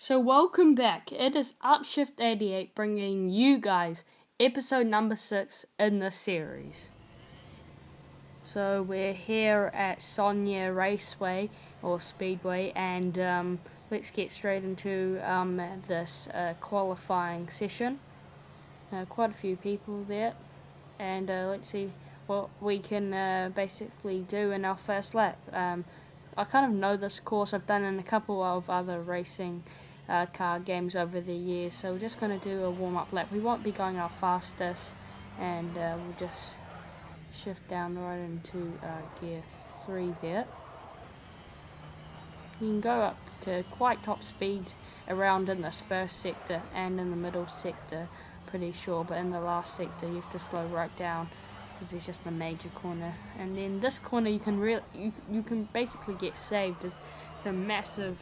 So welcome back. It is Upshift88 bringing you guys episode number 6 in the series. So we're here at Sonia Raceway or Speedway, and let's get straight into this qualifying session. Quite a few people there, and let's see what we can basically do in our first lap. I kind of know this course. I've done in a couple of other racing car games over the years, so we're just going to do a warm-up lap. We won't be going our fastest, and we'll just shift down right into gear 3 there. You can go up to quite top speeds around in this first sector and in the middle sector, pretty sure, but in the last sector you have to slow right down because there's just a major corner. And then this corner you can basically get saved. It's a massive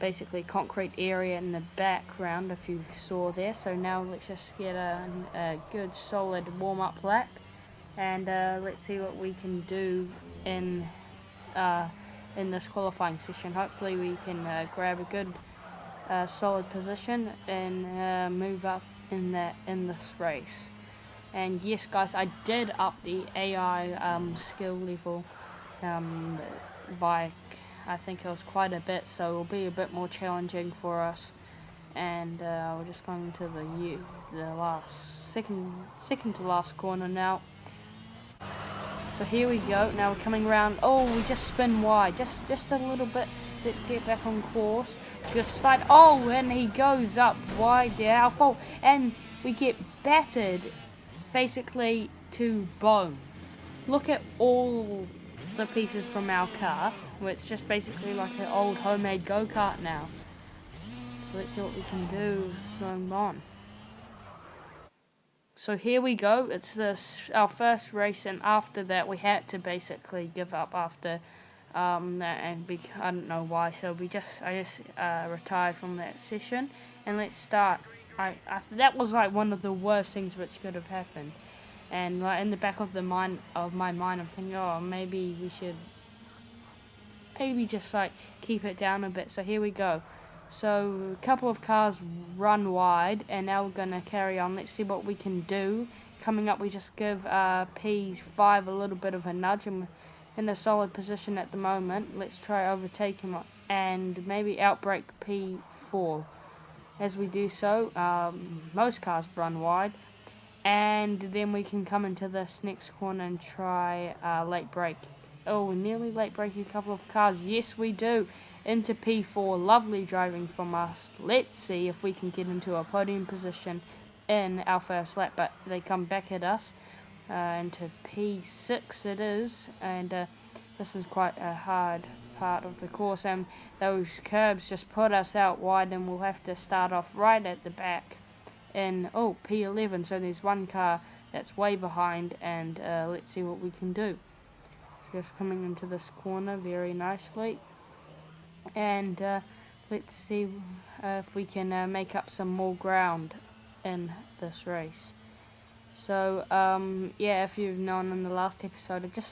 basically concrete area in the background, if you saw there. So now let's just get a good solid warm-up lap, and let's see what we can do in this qualifying session. Hopefully we can grab a good solid position and move up in this race. And yes guys, I did up the AI skill level by I think it was quite a bit, so it'll be a bit more challenging for us. And we're just going to the second to last corner now. So here we go. Now we're coming around. Oh, we just spin wide, just a little bit. Let's get back on course. Just slide. Oh, and he goes up wide there. Our fault, and we get battered basically to bone. Look at all the pieces from our car. It's just basically like an old homemade go-kart now. So let's see what we can do going on. So here we go. It's our first race, and after that we had to basically give up after I don't know why. So I just retired from that session, and let's start. That was like one of the worst things which could have happened, and like in the back of my mind, I'm thinking, oh, maybe we should just like keep it down a bit. So here we go. So a couple of cars run wide, and now we're gonna carry on. Let's see what we can do. Coming up, we just give P5 a little bit of a nudge, and in a solid position at the moment. Let's try overtake him and maybe outbrake P4. As we do so, most cars run wide, and then we can come into this next corner and try late brake. Oh, we nearly late brake a couple of cars. Yes, we do. Into P4. Lovely driving from us. Let's see if we can get into a podium position in our first lap, but they come back at us. Into P6 it is, and this is quite a hard part of the course, and those curbs just put us out wide, and we'll have to start off right at the back in P11. So there's one car that's way behind, and let's see what we can do. So just coming into this corner very nicely, and let's see if we can make up some more ground in this race. So yeah, if you've known in the last episode, the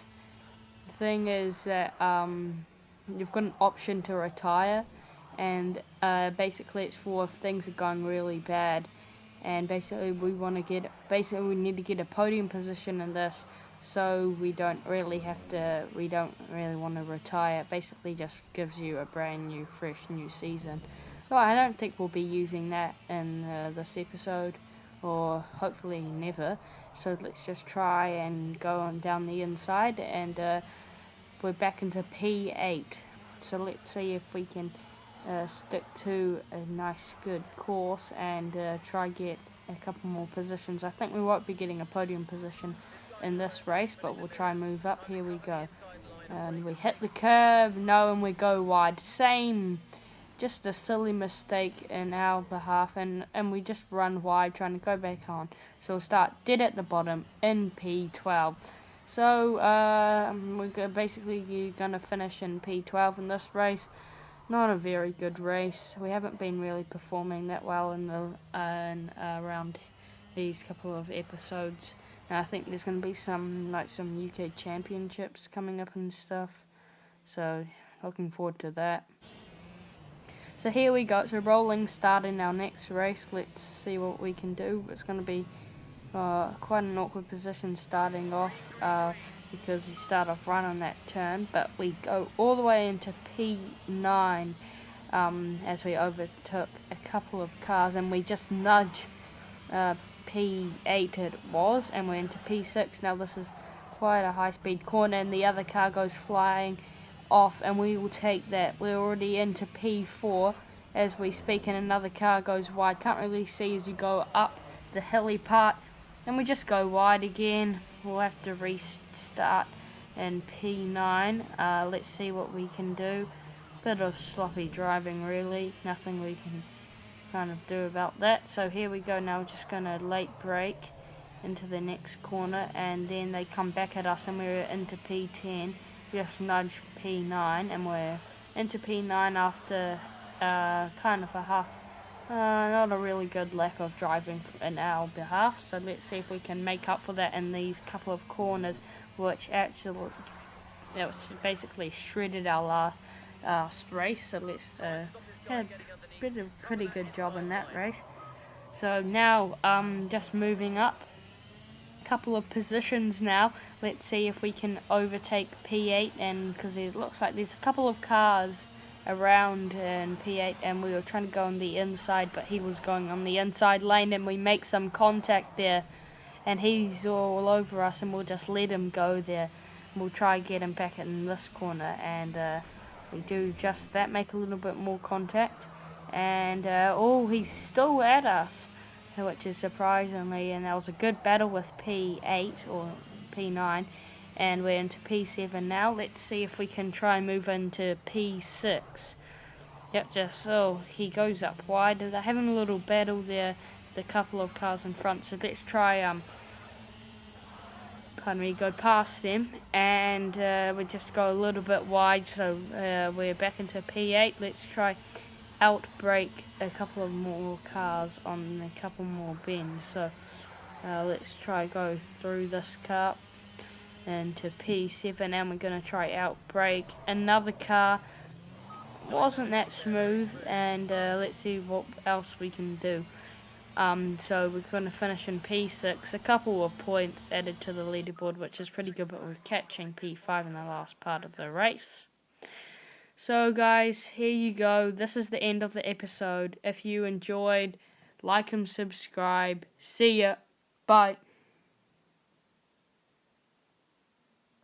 thing is that you've got an option to retire, and basically it's for if things are going really bad, and basically we need to get a podium position in this, so we don't really want to retire. It basically just gives you a brand new, fresh new season. Well, I don't think we'll be using that in this episode, or hopefully never. So let's just try and go on down the inside, and we're back into P8. So let's see if we can stick to a nice good course and try get a couple more positions. I think we won't be getting a podium position in this race, but we'll try and move up. Here we go, and we hit the curb, no, and we go wide. Just a silly mistake in our behalf, and we just run wide trying to go back on. So we'll start dead at the bottom in P12. So we're basically going to finish in P12 in this race. Not a very good race. We haven't been really performing that well in around these couple of episodes. And I think there's going to be some UK championships coming up and stuff. So looking forward to that. So here we go. It's a rolling start in our next race. Let's see what we can do. It's going to be quite an awkward position starting off because we start off right on that turn, but we go all the way into P9 as we overtook a couple of cars, and we just nudge P8 it was, and we're into P6. Now this is quite a high speed corner, and the other car goes flying off, and we will take that. We're already into P4 as we speak, and another car goes wide. Can't really see as you go up the hilly part, and we just go wide again. We'll have to restart in P9. Let's see what we can do. Bit of sloppy driving really, nothing we can kind of do about that. So here we go now, we're just going to late brake into the next corner, and then they come back at us and we're into P10. Just nudge P9 and we're into P9 after kind of a half, not a really good lack of driving in our behalf. So let's see if we can make up for that in these couple of corners, which actually basically shredded our last race. So let's had a pretty good job in that race. So now just moving up couple of positions now. Let's see if we can overtake P8, and because it looks like there's a couple of cars around in P8, and we were trying to go on the inside, but he was going on the inside lane, and we make some contact there, and he's all over us, and we'll just let him go there. We'll try to get him back in this corner, and we do just that, make a little bit more contact, and he's still at us, which is surprisingly, and that was a good battle with P8 or P9, and we're into P7 now. Let's see if we can try and move into P6. Yep, just so he goes up wide. They're having a little battle there, the couple of cars in front, so let's try go past them, and we just go a little bit wide, so we're back into P8. Let's try outbrake a couple of more cars on a couple more bends. So let's try go through this car into P7, and we're going to try outbrake another car. Wasn't that smooth, and let's see what else we can do. So we're going to finish in P6, a couple of points added to the leaderboard, which is pretty good, but we're catching P5 in the last part of the race. So guys, here you go. This is the end of the episode. If you enjoyed, like and subscribe. See ya. Bye.